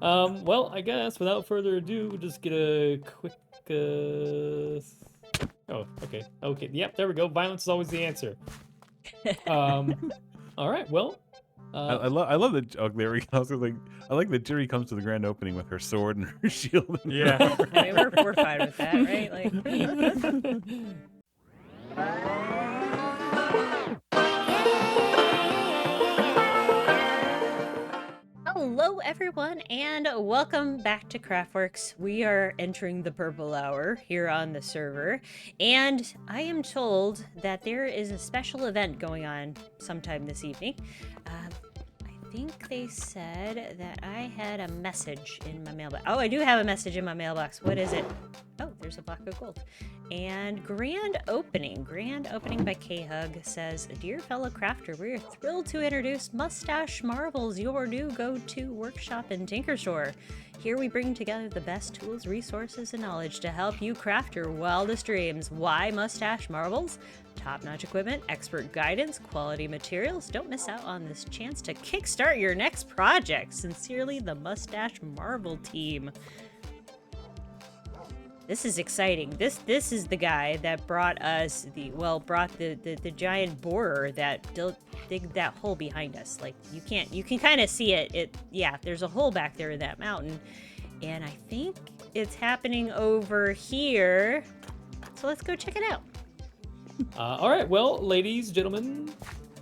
Well, I guess without further ado, we'll just get a quick. Oh, okay. Okay. Yep. There we go. Violence is always the answer. All right. Well. I love that. Oh, there we go. I was like, I like that Jerry comes to the grand opening with her sword and her shield. And Yeah. I mean, we're fine with that, right? Like. Hello, everyone, and welcome back to CraftWorks. We are entering the purple hour here on the server, and I am told that there is a special event going on sometime this evening. I think they said that I had a message in my mailbox. Oh, I do have a message in my mailbox. What is it? Oh, there's a block of gold. And grand opening by KHugg says, "Dear fellow crafter, we're thrilled to introduce Mustache Marvels, your new go-to workshop and tinker store. Here we bring together the best tools, resources, and knowledge to help you craft your wildest dreams. Why Mustache Marvels? Top-notch equipment, expert guidance, quality materials. Don't miss out on this chance to kickstart your next project. Sincerely, the Mustache Marvel team." This is exciting. This is the guy that brought us the giant borer that dig that hole behind us. Like you can kind of see it. Yeah, there's a hole back there in that mountain, and I think it's happening over here. So let's go check it out. All right. Well, ladies, gentlemen,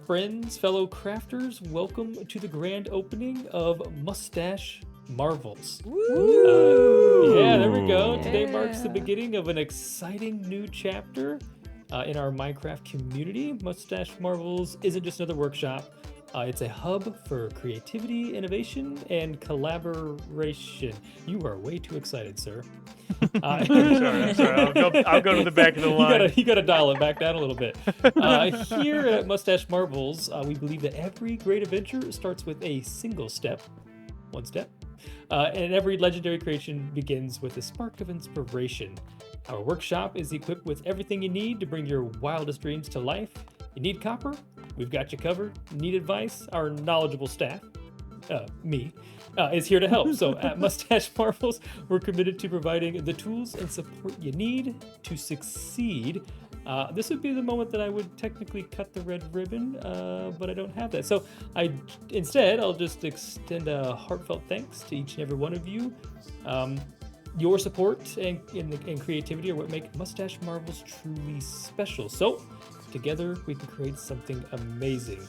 friends, fellow crafters, welcome to the grand opening of Mustache Marvels. Yeah, there we go. Today marks the beginning of an exciting new chapter in our Minecraft community. Mustache Marvels isn't just another workshop. It's a hub for creativity, innovation, and collaboration. You are way too excited, sir. I'm sorry. I'll go to the back of the line. You gotta dial it back down a little bit. Here at Mustache Marvels, we believe that every great adventure starts with a single step. One step. And every legendary creation begins with a spark of inspiration. Our workshop is equipped with everything you need to bring your wildest dreams to life. You need copper? We've got you covered. Need advice? Our knowledgeable staff, me, is here to help. So at Mustache Marvels, we're committed to providing the tools and support you need to succeed. This would be the moment that I would technically cut the red ribbon, but I don't have that. So I'll just extend a heartfelt thanks to each and every one of you. Your support and creativity are what make Mustache Marvels truly special. So together we can create something amazing.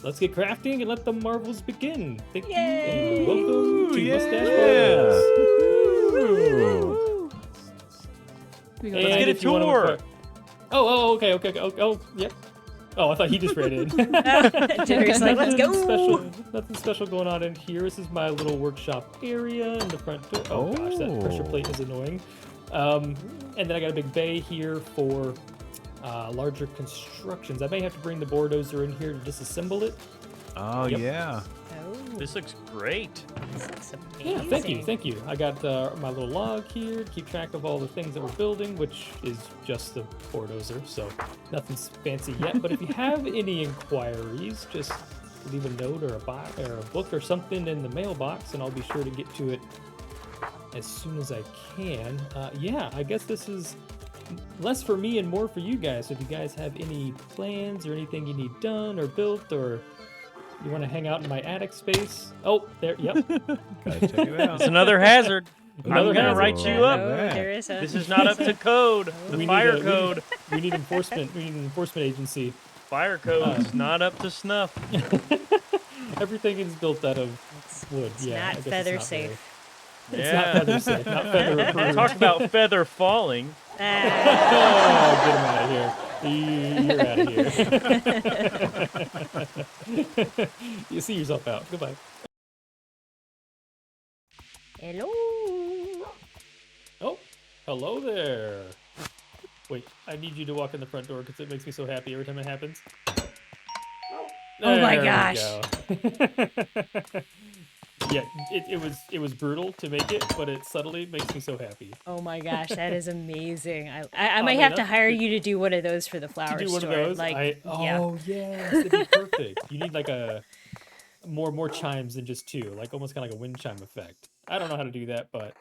Let's get crafting and let the marvels begin. Thank you and welcome to Mustache Marvels. Let's get a tour. Okay. Yep. Oh, I thought he just ran in. Jenner's like, let's go. Nothing special going on in here. This is my little workshop area in the front door. Oh gosh, that pressure plate is annoying. And then I got a big bay here for larger constructions. I may have to bring the bulldozer in here to disassemble it. Oh, yeah. This looks great. This looks amazing. Yeah, thank you. I got my little log here to keep track of all the things that we're building, which is just the bulldozer, so nothing's fancy yet. But if you have any inquiries, just leave a note or a book or something in the mailbox, and I'll be sure to get to it as soon as I can. I guess this is less for me and more for you guys. So if you guys have any plans or anything you need done or built, or you want to hang out in my attic space? Oh, there. Yep. Gotta check it out. It's another hazard. Another I'm gonna hazard. write you up. There is a... This is not up to code. The fire code. We need enforcement. We need an enforcement agency. Fire code is not up to snuff. Everything is built out of wood. It's yeah, not feather safe. It's not feather safe. Not feather approved. Talk about feather falling. Oh, get him out of here. You're out of here. You see yourself out. Goodbye. Hello. Oh, hello there. Wait, I need you to walk in the front door because it makes me so happy every time it happens. Oh my There gosh. we go. Yeah, it was brutal to make it, but it subtly makes me so happy. Oh my gosh, that is amazing. I might have to hire you to do one of those for the flower To do store. one of those? Like, yes, that'd be perfect. You need like a more chimes than just 2, like almost kind of like a wind chime effect. I don't know how to do that, but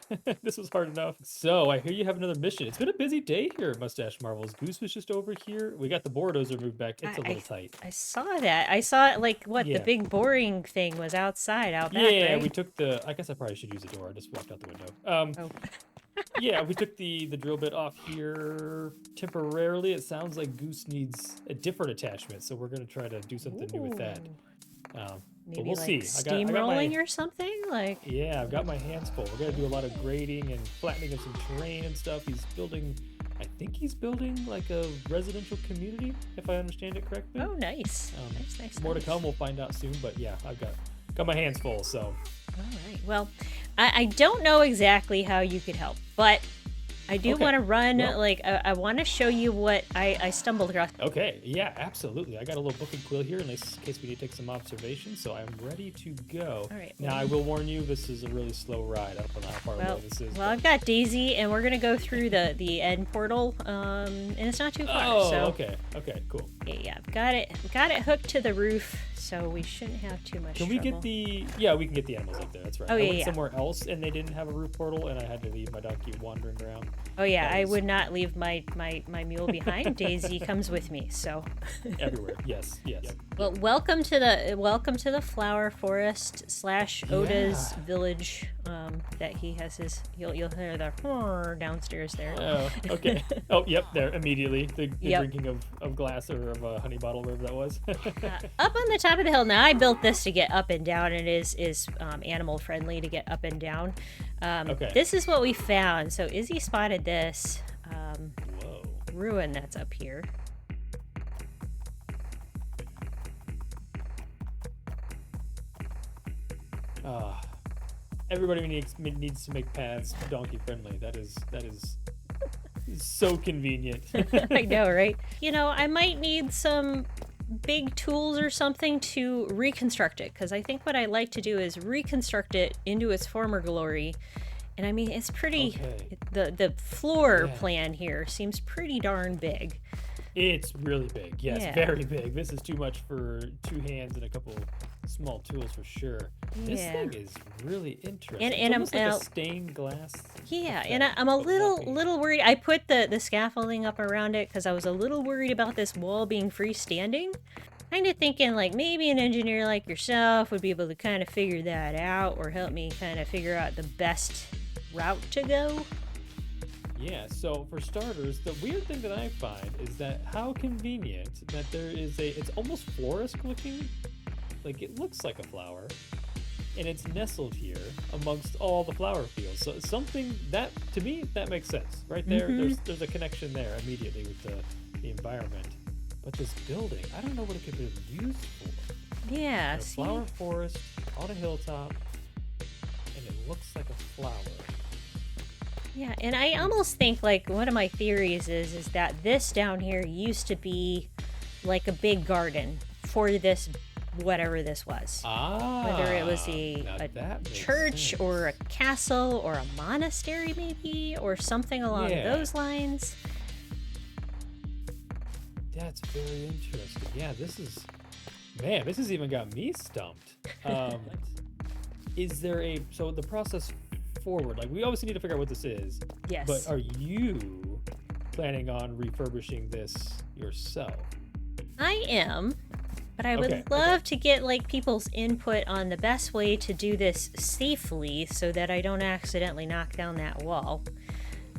this was hard enough. So I hear you have another mission. It's been a busy day here at Mustache Marvels. Goose was just over here. We got the Bordozer moved back. It's a little tight. I saw that. I saw like what Yeah. the big boring thing was outside out back, Yeah, right? we took the. I guess I probably should use the door. I just walked out the window. Oh. Yeah, we took the drill bit off here temporarily. It sounds like Goose needs a different attachment, so we're gonna try to do something new with that. But Maybe we'll like see. I got steamrolling my, or something? Like yeah, I've got my hands full. We're gonna do a lot of grading and flattening of some terrain and stuff. He's building. I think he's building like a residential community, if I understand it correctly. oh nice. Nice. More to come. We'll find out soon. But yeah, I've got my hands full. So. All right. Well, I don't know exactly how you could help, but I do Okay. want to run, Well- like, I want to show you what I stumbled across. Okay, yeah, absolutely. I got a little book and quill here in case we need to take some observations, so I'm ready to go. All right, Now, I will warn you, this is a really slow ride. I don't know how far Well, away this is. well, I've got Daisy, and we're going to go through the end portal, and it's not too far. Oh, so, okay, cool. yeah, I've got it hooked to the roof, so we shouldn't have too much Can we trouble. get the... Yeah, we can get the animals up there, that's right. Oh, I yeah, went yeah. somewhere else, and they didn't have a roof portal, and I had to leave my donkey wandering around. Oh yeah, that I was- would not leave my mule behind. Daisy comes with me, so. Everywhere, yes. Well, welcome to the flower forest / Oda's Yeah. village. That he has his. You'll hear the downstairs there. Oh, okay. Oh, yep, there, immediately. The Yep. drinking of glass or of a honey bottle, wherever that was. Up on the top of the hill. Now I built this to get up and down. And it is animal friendly to get up and down. Okay. This is what we found. So Izzy spotted this Whoa. ruin that's up here. Everybody needs to make paths donkey friendly. That is so convenient. I know, right? You know, I might need some big tools or something to reconstruct it, because I think what I like to do is reconstruct it into its former glory. And I mean, it's pretty. Okay. The floor Yeah. plan here seems pretty darn big. It's really big. Yes, Yeah. very big. This is too much for 2 hands and a couple small tools for sure. This Yeah. thing is really interesting. And it's I'm- almost like and a I'll- stained glass. Yeah, effect, and I'm a but little nothing- worried. I put the scaffolding up around it because I was a little worried about this wall being freestanding. Kind of thinking like maybe an engineer like yourself would be able to kind of figure that out, or help me kind of figure out the best route to go. Yeah, so for starters, the weird thing that I find is that how convenient that there is it's almost florist looking. Like it looks like a flower. And it's nestled here amongst all the flower fields. So it's something that, to me, that makes sense. Right there, there's a connection there immediately with the environment. But this building, I don't know what it could be used for. Yeah, A see? flower forest on a hilltop, and it looks like a flower. Yeah, and I almost think like one of my theories is that this down here used to be like a big garden for this whatever this was. Whether it was now a that makes church or a sense. castle or a monastery maybe, or something along Yeah. those lines. That's very interesting. Yeah, this has even got me stumped. Is there so the process forward, like we obviously need to figure out what this is, Yes. but are you planning on refurbishing this yourself? I am, but I would Okay, love to get like people's input on the best way to do this safely so that I don't accidentally knock down that wall.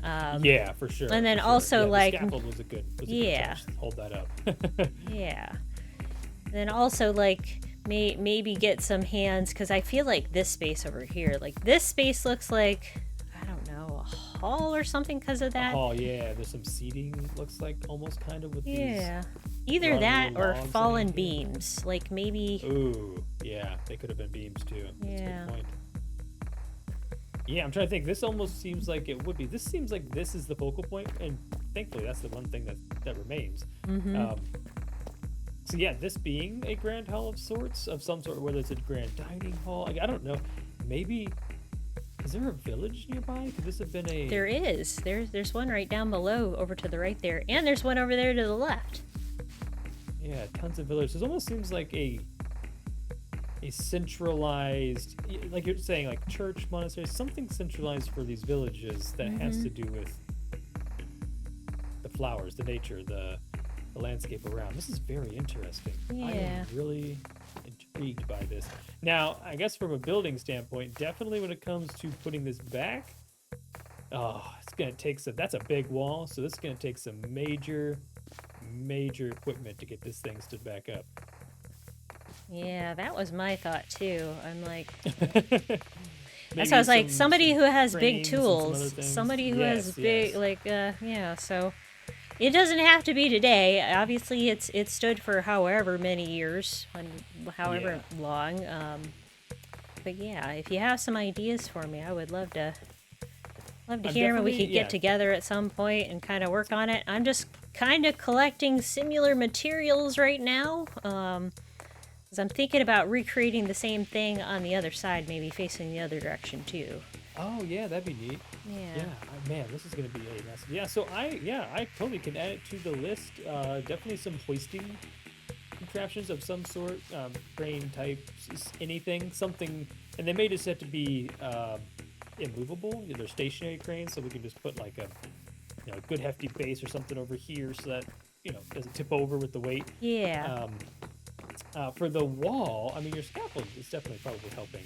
Yeah, for sure. and then for sure. also, Yeah, like- the scaffold was a good Yeah. touch. Hold that up. Yeah. And then also like maybe get some hands, because I feel like this space over here, like this space looks like, I don't know, a hall or something because of that. Oh yeah, there's some seating. Looks like almost kind of with Yeah. Either lot of that little or logs fallen laying here. beams. Like maybe. these. Ooh, yeah, they could have been beams too. That's a Yeah. good point. Yeah, I'm trying to think. This almost seems like it would be. This seems like this is the focal point, and thankfully that's the one thing that remains. Mhm. So yeah, this being a grand hall of some sort, whether it's a grand dining hall, I don't know. Maybe is there a village nearby? Could this have been a? There is. There's one right down below over to the right there, and there's one over there to the left. Yeah, tons of villages. It almost seems like a centralized, like you're saying, like church, monastery, something centralized for these villages that has to do with the flowers, the nature, the landscape around. This is very interesting. I Yeah. am really intrigued by this. Now, I guess from a building standpoint, definitely when it comes to putting this back, it's gonna take some. That's a big wall, so this is gonna take some major equipment to get this thing stood back up. Yeah, that was my thought too. I'm like, Maybe that's why I was like, somebody some who has big cranes and some other tools, things. somebody who Yes, has big, yes. like, yeah. So it doesn't have to be today. Obviously, it stood for however many years, however long. But yeah, if you have some ideas for me, I would love to hear them. We definitely- could get together at some point and kind of work on it. I'm just kind of collecting similar materials right now. 'Cause I'm thinking about recreating the same thing on the other side, maybe facing the other direction too. Oh yeah, that'd be neat. Yeah. Man, this is gonna be a mess. Yeah, so I totally can add it to the list. Definitely some hoisting contraptions of some sort, crane type, anything, something, and they may just have to be immovable. They're stationary cranes, so we can just put like a good hefty base or something over here so that doesn't tip over with the weight. Yeah. For the wall, I mean, your scaffold is definitely probably helping.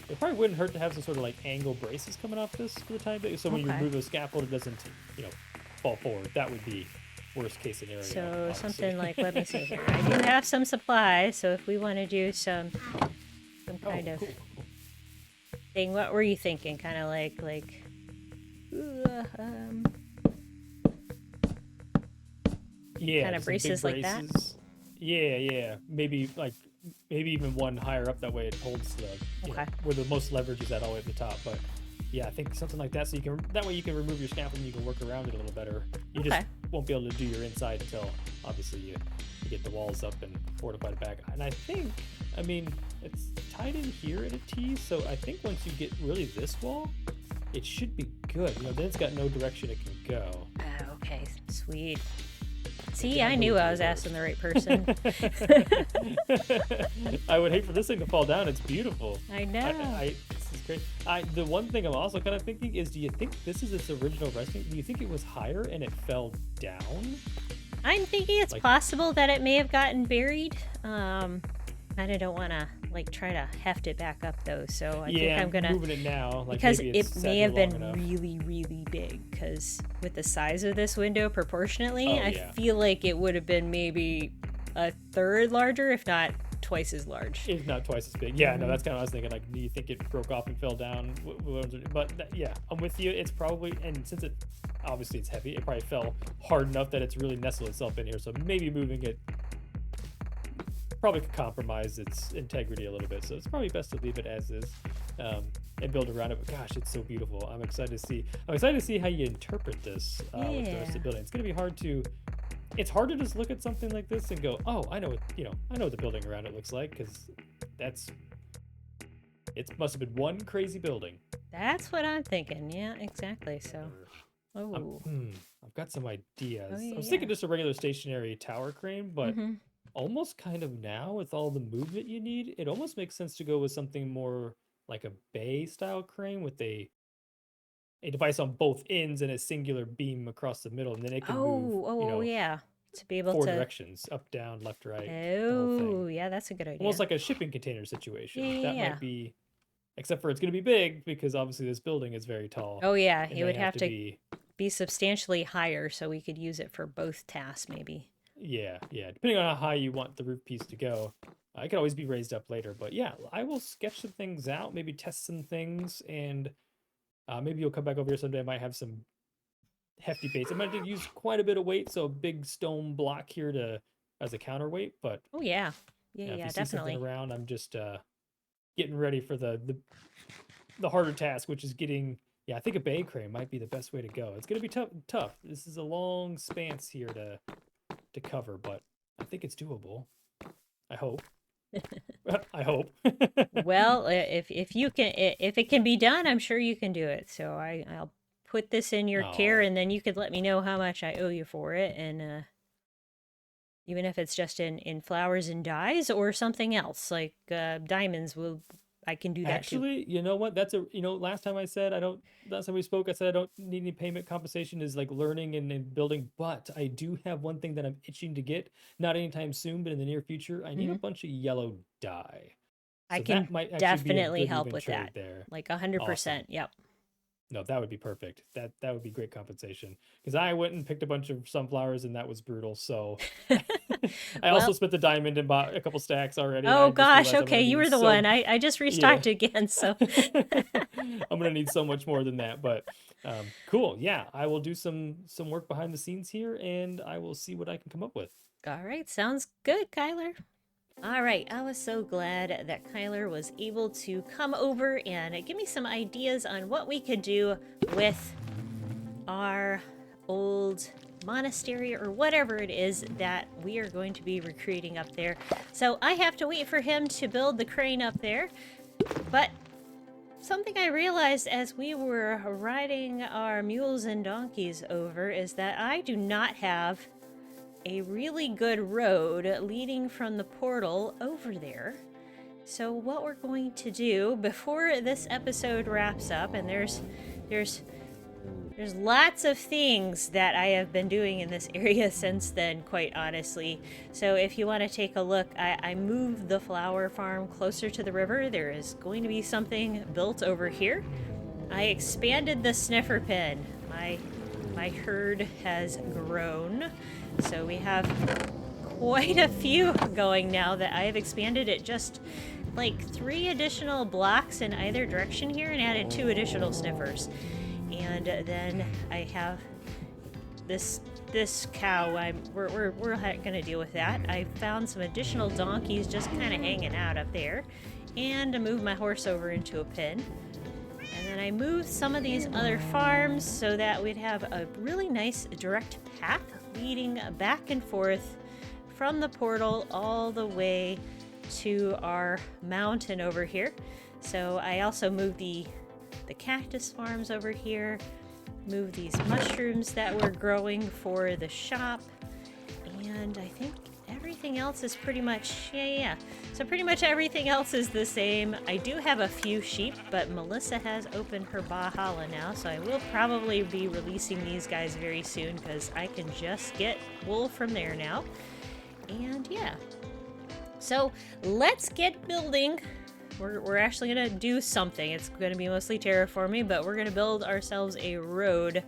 It probably wouldn't hurt to have some sort of like angle braces coming off this for the time being, so when you Okay. remove the scaffold, it doesn't, fall forward. That would be worst case scenario. So obviously. something like, let me see here. I do have some supplies, so if we want to do some kind of cool. thing, what were you thinking? Kind of like, Yeah, kind of just some big braces like that? braces. Yeah. Maybe even one higher up. That way it holds Okay. where the most leverage is at all the way at the top. But yeah, I think something like that. So that way you can remove your scaffold and you can work around it a little better. You Okay. just won't be able to do your inside until obviously you get the walls up and fortify it back. And I think, I mean, it's tied in here at a T. So I think once you get really this wall, it should be good. Then it's got no direction it can go. Okay, sweet. See, Yeah, I knew I was reverse. asking the right person. I would hate for this thing to fall down. It's beautiful. I know. This is great. The one thing I'm also kind of thinking is, do you think this is its original resting? Do you think it was higher and it fell down? I'm thinking it's Like- possible that it may have gotten buried. Kind of don't want to try to heft it back up though. So I think I'm gonna moving it now. Like because maybe it's it sat may here have been long enough. really, really big. Because with the size of this window proportionately, Oh, I yeah. feel like it would have been maybe a third larger, if not twice as large. It's not twice as big. Yeah, no, Mm-hmm. that's kind of what I was thinking. Like, do you think it broke off and fell down? But yeah, I'm with you. It's probably, and since it obviously it's heavy, it probably fell hard enough that it's really nestled itself in here. So maybe moving it probably could compromise its integrity a little bit. So it's probably best to leave it as is and build around it. But gosh, it's so beautiful. I'm excited to see how you interpret this with the rest of the building. It's gonna be hard to. It's hard to just look at something like this and go, oh, I know what the building around it looks like, because it must have been one crazy building. That's what I'm thinking. Yeah, exactly. So, oh, I've got some ideas. Oh, I was yeah. thinking just a regular stationary tower crane, but Mhm. almost kind of now with all the movement you need, it almost makes sense to go with something more like a bay style crane with a device on both ends and a singular beam across the middle, and then it can move, yeah. To be able four to. directions: up, down, left, right. the whole thing. Oh, yeah, that's a good idea. Almost like a shipping container situation. That Yeah. might be, except for it's going to be big because obviously this building is very tall. Oh yeah, and it would may have to be. be substantially higher so we could use it for both tasks, maybe. Yeah. Depending on how high you want the roof piece to go, it could always be raised up later. But yeah, I will sketch some things out, maybe test some things, and maybe you'll come back over here someday. I might have some hefty base. I might have to use quite a bit of weight, so a big stone block here as a counterweight. But Oh yeah, if yeah, you see definitely. something around, I'm just getting ready for the harder task, which is getting. Yeah, I think a bay crane might be the best way to go. It's gonna be tough. This is a long span here to cover, but I think it's doable. I hope. I hope. Well, if you can, if it can be done, I'm sure you can do it. So I'll put this in your care, Oh. and then you could let me know how much I owe you for it, and even if it's just in flowers and dyes or something else like diamonds. I can do that Actually, you know what? Last time we spoke, I said I don't need any payment compensation is like learning and building, but I do have one thing that I'm itching to get, not anytime soon, but in the near future. I need a too. bunch of yellow dye. I So can that might actually be a definitely good help even with trade that. there. Like 100%. Awesome. Yep. No, that would be perfect. That would be great compensation. Because I went and picked a bunch of sunflowers and that was brutal. So I also Well, spent the diamond and bought a couple stacks already. And I oh just gosh, realized I'm okay, gonna you need were the so one. I just yeah. restocked again, so I'm gonna need so much more than that. But cool. Yeah, I will do some work behind the scenes here, and I will see what I can come up with. all right, sounds good, Kyler. All right, I was so glad that Kyler was able to come over and give me some ideas on what we could do with our old monastery or whatever it is that we are going to be recreating up there. So I have to wait for him to build the crane up there, but something I realized as we were riding our mules and donkeys over is that I do not have a really good road leading from the portal over there. So what we're going to do before this episode wraps up, and there's lots of things that I have been doing in this area since then, quite honestly. So if you want to take a look, I moved the flower farm closer to the river. There is going to be something built over here. I expanded the sniffer pen. My herd has grown. So we have quite a few going now that I have expanded it just like 3 additional blocks in either direction here and added 2 additional sniffers. And then I have this cow. We're gonna deal with that. I found some additional donkeys just kind of hanging out up there, and I moved my horse over into a pen. And then I moved some of these other farms so that we'd have a really nice direct path leading back and forth from the portal all the way to our mountain over here. So I also moved the cactus farms over here, moved these mushrooms that we're growing for the shop, and I think everything else is pretty much, so pretty much everything else is the same. I do have a few sheep, but Melissa has opened her Valhalla now, so I will probably be releasing these guys very soon because I can just get wool from there now. And yeah, so let's get building. We're actually gonna do something. It's gonna be mostly terraforming, but we're gonna build ourselves a road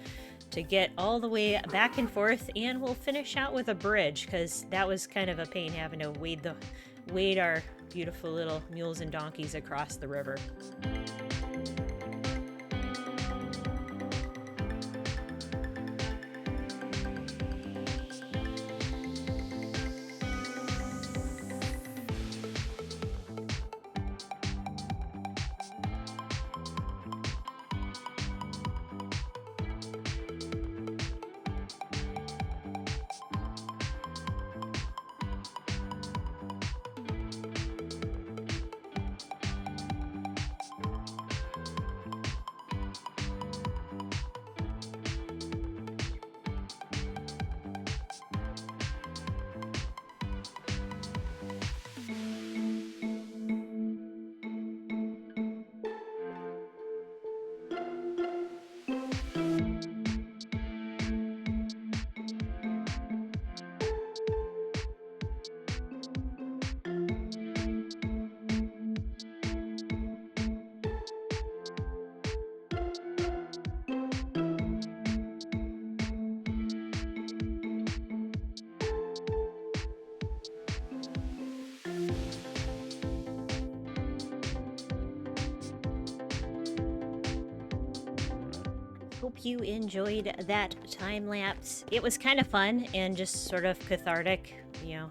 to get all the way back and forth, and we'll finish out with a bridge because that was kind of a pain having to wade our beautiful little mules and donkeys across the river. Hope you enjoyed that time lapse. It was kind of fun and just sort of cathartic,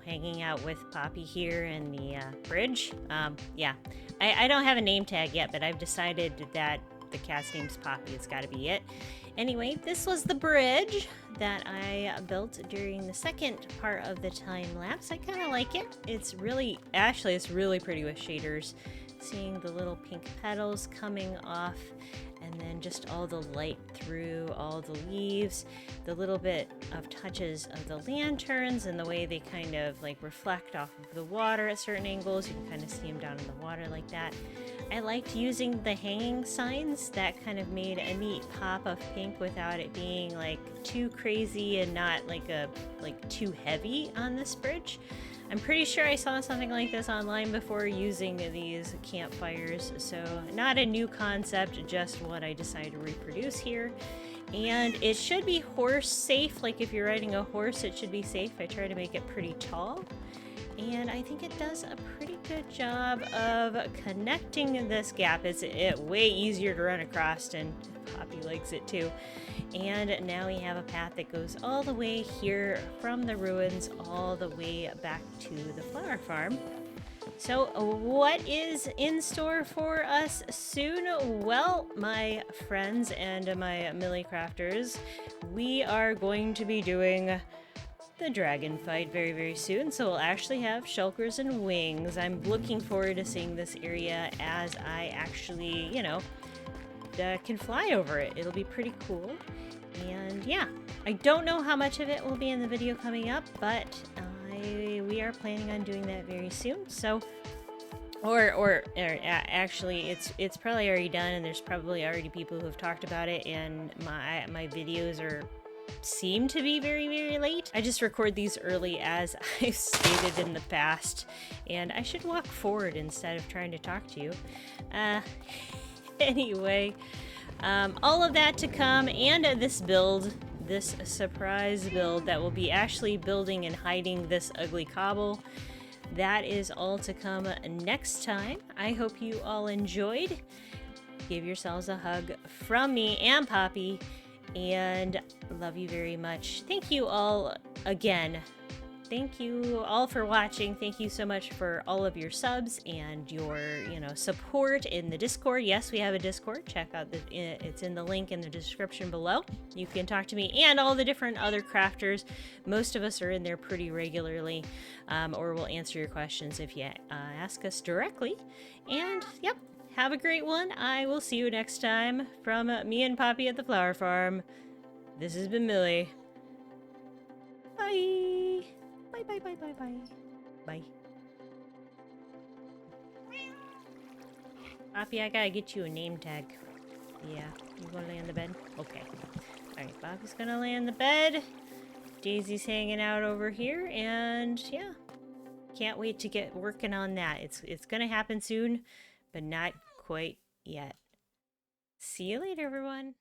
hanging out with Poppy here in the bridge. Yeah, I don't have a name tag yet, but I've decided that the cat's name's Poppy. It's got to be it. Anyway, this was the bridge that I built during the second part of the time lapse. I kind of like it. It's really pretty with shaders. Seeing the little pink petals coming off and then just all the light through all the leaves, the little bit of touches of the lanterns and the way they kind of like reflect off of the water at certain angles. You can kind of see them down in the water like that. I liked using the hanging signs. That kind of made a neat pop of pink without it being like too crazy and not like too heavy on this bridge. I'm pretty sure I saw something like this online before using these campfires, so not a new concept, just what I decided to reproduce here. And it should be horse safe, like if you're riding a horse it should be safe. I try to make it pretty tall, and I think it does a pretty good job of connecting this gap. It's way easier to run across, and Poppy likes it too. And now we have a path that goes all the way here from the ruins all the way back to the flower farm. So what is in store for us soon? Well, my friends and my Millie Crafters, we are going to be doing the dragon fight very, very soon. So we'll actually have shulkers and wings. I'm looking forward to seeing this area as I actually, you know, can fly over it. It'll be pretty cool. And yeah, I don't know how much of it will be in the video coming up, but we are planning on doing that very soon. So, or actually, it's probably already done, and there's probably already people who have talked about it, and my videos seem to be very, very late. I just record these early, as I've stated in the past, and I should walk forward instead of trying to talk to you. Anyway, all of that to come, and this build, this surprise build that will be actually building and hiding this ugly cobble, that is all to come next time. I hope you all enjoyed. Give yourselves a hug from me and Poppy, and love you very much. Thank you all again. Thank you all for watching. Thank you so much for all of your subs and your, support in the Discord. Yes, we have a Discord. Check out it's in the link in the description below. You can talk to me and all the different other crafters. Most of us are in there pretty regularly, or we'll answer your questions if you ask us directly. And yep, have a great one. I will see you next time from me and Poppy at the Flower Farm. This has been Millie. Bye. Bye, bye, bye, bye, bye. Bye. Poppy, I gotta get you a name tag. Yeah, you gonna lay on the bed? Okay. Alright, Poppy's gonna lay on the bed. Daisy's hanging out over here, and yeah. Can't wait to get working on that. It's gonna happen soon, but not quite yet. See you later, everyone.